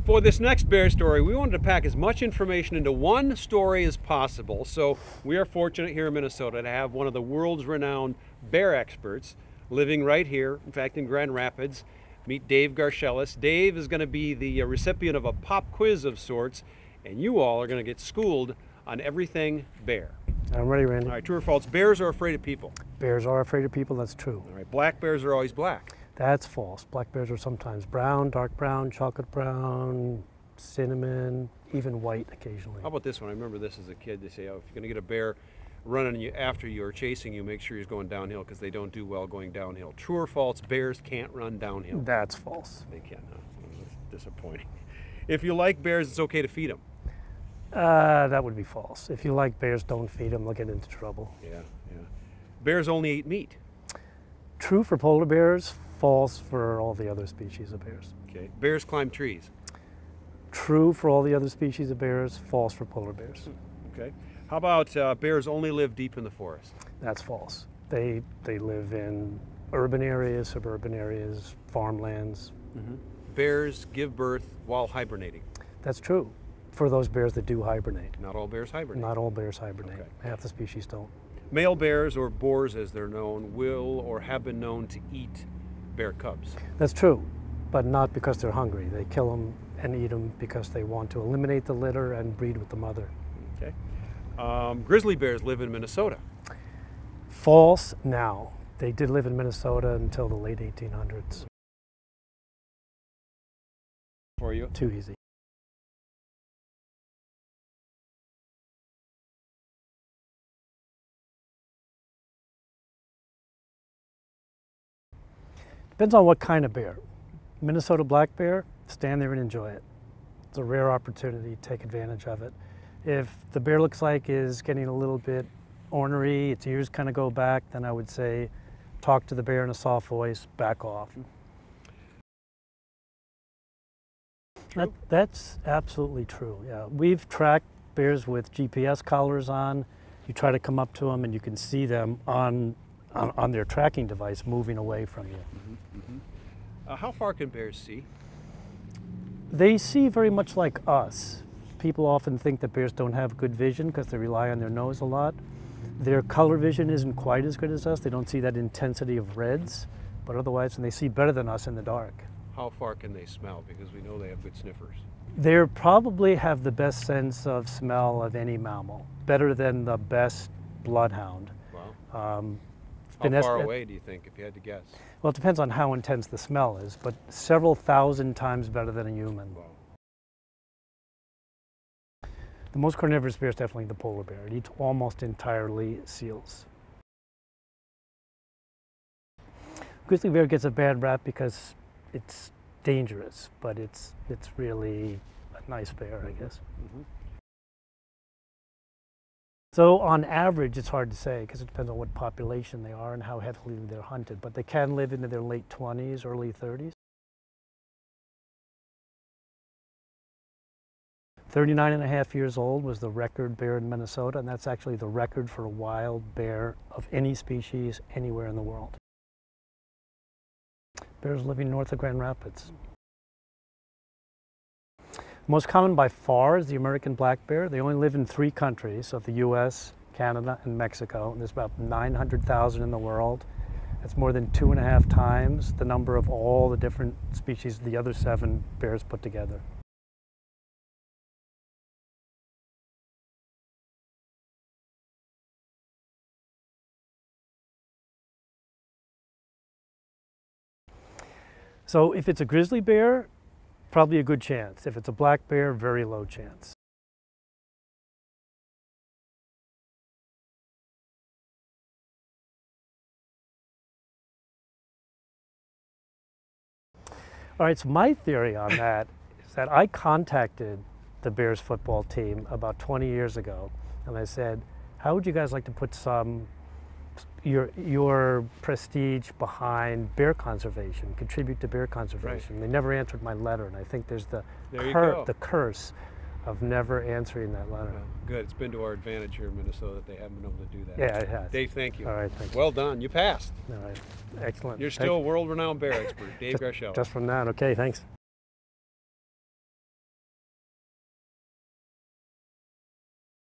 For this next bear story, we wanted to pack as much information into one story as possible. So we are fortunate here in Minnesota to have one of the world's renowned bear experts living right here, in fact, in Grand Rapids. Meet Dave Garchelis. Dave is going to be the recipient of a pop quiz of sorts, and you all are going to get schooled on everything bear. I'm ready, Randy. All right, true or false, bears are afraid of people. Bears are afraid of people, that's true. All right, black bears are always black. That's false. Black bears are sometimes brown, dark brown, chocolate brown, cinnamon, even white occasionally. How about this one? I remember this as a kid. They say, oh, if you're going to get a bear running after you or chasing you, make sure he's going downhill because they don't do well going downhill. True or false, bears can't run downhill? That's false. They can, huh? That's disappointing. If you like bears, it's okay to feed them. That would be false. If you like bears, don't feed them, they'll get into trouble. Yeah. Bears only eat meat. True for polar bears, false for all the other species of bears. Okay. Bears climb trees. True for all the other species of bears, false for polar bears. Okay. How about bears only live deep in the forest? That's false. They live in urban areas, suburban areas, farmlands. Mm-hmm. Bears give birth while hibernating. That's true for those bears that do hibernate. Not all bears hibernate. Not all bears hibernate. Okay. Half the species don't. Male bears, or boars as they're known, will or have been known to eat bear cubs. That's true, but not because they're hungry. They kill them and eat them because they want to eliminate the litter and breed with the mother. Okay. Grizzly bears live in Minnesota. False now. They did live in Minnesota until the late 1800s. For you? Too easy. Depends on what kind of bear. Minnesota black bear, stand there and enjoy it. It's a rare opportunity, take advantage of it. If the bear looks like is getting a little bit ornery, its ears kind of go back, then I would say talk to the bear in a soft voice, back off. That's absolutely true, yeah. We've tracked bears with GPS collars on. You try to come up to them and you can see them on their tracking device moving away from you. Mm-hmm, mm-hmm. How far can bears see? They see very much like us. People often think that bears don't have good vision because they rely on their nose a lot. Their color vision isn't quite as good as us. They don't see that intensity of reds, but otherwise, and they see better than us in the dark. How far can they smell? Because we know they have good sniffers. They probably have the best sense of smell of any mammal, better than the best bloodhound. Wow. How far away do you think, if you had to guess? Well, it depends on how intense the smell is, but several thousand times better than a human. Wow. The most carnivorous bear is definitely the polar bear. It eats almost entirely seals. Grizzly bear gets a bad rap because it's dangerous, but it's really a nice bear, I guess. Mm-hmm. So on average, it's hard to say because it depends on what population they are and how heavily they're hunted, but they can live into their late 20s, early 30s. 39.5 years old was the record bear in Minnesota, and that's actually the record for a wild bear of any species anywhere in the world. Bears living north of Grand Rapids. Most common by far is the American black bear. They only live in 3 countries, so the US, Canada, and Mexico. And there's about 900,000 in the world. That's more than 2.5 times the number of all the different species, the other 7 bears put together. So if it's a grizzly bear, probably a good chance. If it's a black bear, very low chance. All right, so my theory on that is that I contacted the Bears football team about 20 years ago, and I said, how would you guys like to put your prestige behind bear conservation, contribute to bear conservation? Right. They never answered my letter, and I think there's the curse of never answering that letter. Well, good. It's been to our advantage here in Minnesota that they haven't been able to do that. Yeah, it has. Dave, thank you. All right, thank you. Well done. You passed. All right, excellent. You're still a world-renowned bear expert, Dave Garchelis. Just from now, okay, thanks.